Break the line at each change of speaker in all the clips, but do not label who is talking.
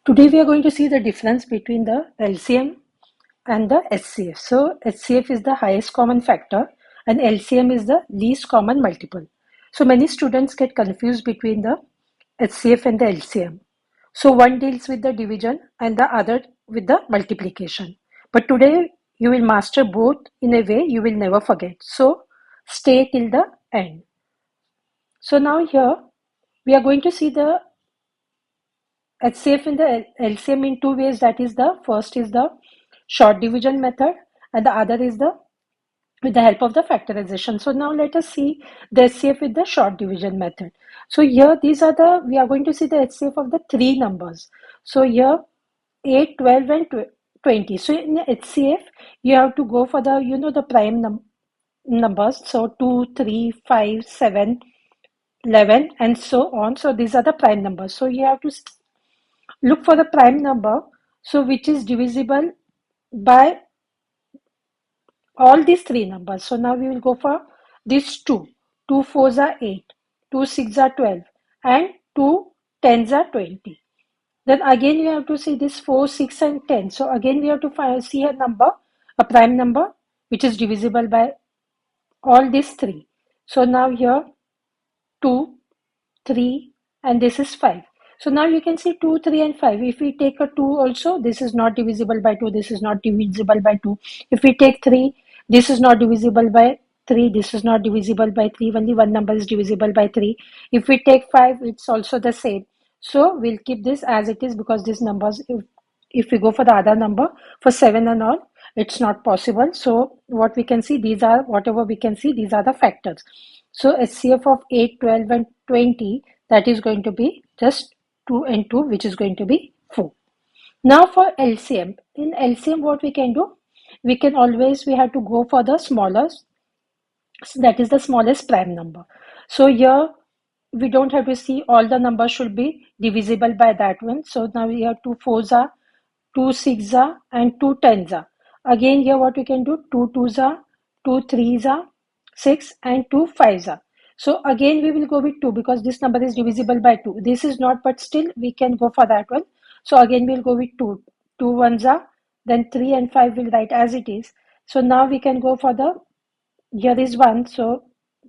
Today we are going to see the difference between the LCM and the HCF. So HCF is the highest common factor and LCM is the least common multiple. So many students get confused between the HCF and the LCM. So one deals with the division and the other with the multiplication. But today you will master both in a way you will never forget. So stay till the end. So now here we are going to see the HCF and the LCM in two ways. That is, the first is the short division method and the other is the with the help of the factorization. So now let us see the HCF with the short division method. So here these are the, we are going to see the HCF of the three numbers. So here 8, 12 and 20. So in HCF you have to go for the, the prime numbers. So 2, 3, 5, 7, 11 and so on. So these are the prime numbers. So you have to look for the prime number, so which is divisible by all these three numbers. So now we will go for these two. 2 fours are 8, 2 6 are 12, and 2 tens are 20. Then again we have to see this 4, 6 and 10. So again we have to see a number, a prime number, which is divisible by all these three. So now here 2, 3, and this is 5. So now you can see 2, 3 and 5. If we take a 2 also, this is not divisible by 2, this is not divisible by 2. If we take 3, this is not divisible by 3, this is not divisible by 3, only one number is divisible by 3. If we take 5, it's also the same. So we'll keep this as it is, because these numbers, if we go for the other number, for 7 and all, it's not possible. So what we can see, these are, whatever we can see, these are the factors. So HCF of 8, 12 and 20, that is going to be just 2 and 2, which is going to be 4. Now for LCM. In LCM, what we can do? We can always, we have to go for the smallest, that is the smallest prime number. So here, we don't have to see all the numbers should be divisible by that one. So now we have 2 fours are, 2 six are, and 2 tens are. Again here what we can do, 2 twos are, 2 threes are, 6 and 2 fives are. So again we will go with 2 because this number is divisible by 2. This is not, but still we can go for that one. So again we'll go with 2. 2 ones are, then 3 and 5 will write as it is. So now we can go for the, here is 1, so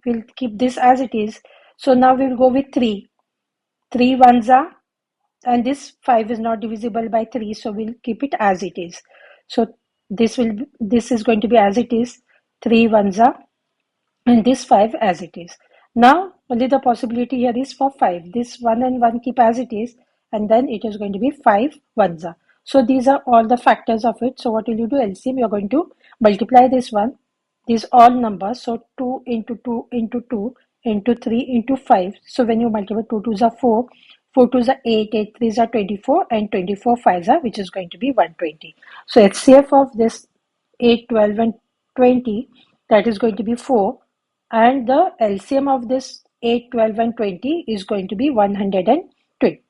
we'll keep this as it is. So now we'll go with 3. 3 ones are, and this 5 is not divisible by 3, so we'll keep it as it is. So this is going to be as it is. 3 ones are, and this 5 as it is. Now only the possibility here is for 5. This 1 and 1 keep as it is, and then it is going to be 5 ones are. So these are all the factors of it. So what will you do? LCM, you are going to multiply this one, these all numbers. So 2 into 2 into 2 into 3 into 5. So when you multiply, 2 twos are 4, 4 twos are 8, 8 threes are 24, and 24 fives are, which is going to be 120. So HCF of this 8, 12 and 20, that is going to be 4, and the LCM of this 8, 12 and 20 is going to be 120.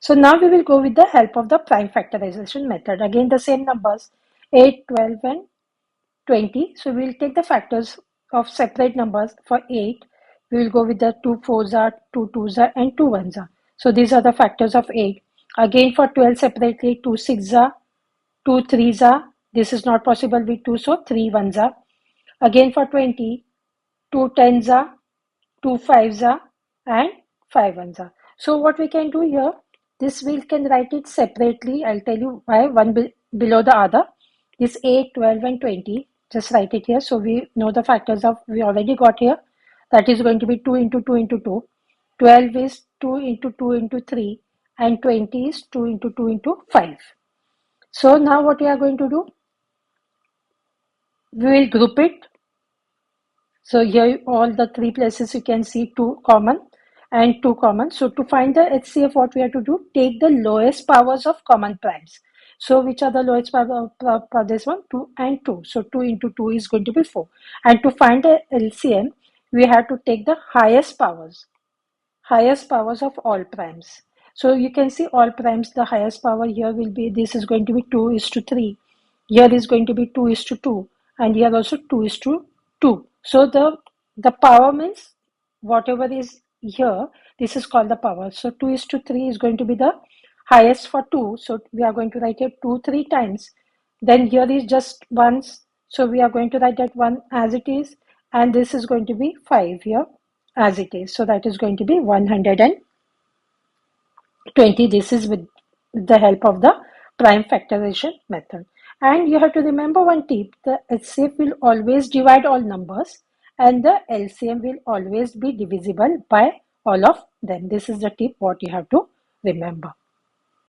So now we will go with the help of the prime factorization method. Again the same numbers, 8, 12 and 20. So we will take the factors of separate numbers. For 8, we will go with the 2 fours are, 2 twos are, and 2 ones are. So these are the factors of 8. Again for 12 separately, 2 six are, 2 threes are. This is not possible with 2, so 3 ones are. Again for 20, 2 tens are, 2 fives are, and 5 ones are. So what we can do here, this we can write it separately. I'll tell you why, one below the other. This 8, 12 and 20, just write it here. So we know the factors of, we already got here. That is going to be 2 into 2 into 2. 12 is 2 into 2 into 3. And 20 is 2 into 2 into 5. So now what we are going to do? We will group it. So here all the three places you can see 2 common and 2 common. So to find the HCF, what we have to do? Take the lowest powers of common primes. So which are the lowest power for this one? 2 and 2. So 2 into 2 is going to be 4. And to find the LCM, we have to take the highest powers of all primes. So you can see all primes, the highest power here will be, this is going to be 2 is to 3. Here is going to be 2 is to 2. And here also 2 is to 2. So the power means whatever is here, This is called the power. So 2 is to 3 is going to be the highest for 2. So we are going to write it 2 3 times. Then here is just once. So we are going to write that 1 as it is. And this is going to be 5 here as it is. So that is going to be 120. This is with the help of the prime factorization method. And you have to remember one tip: the HCF will always divide all numbers and the LCM will always be divisible by all of them. This is the tip what you have to remember.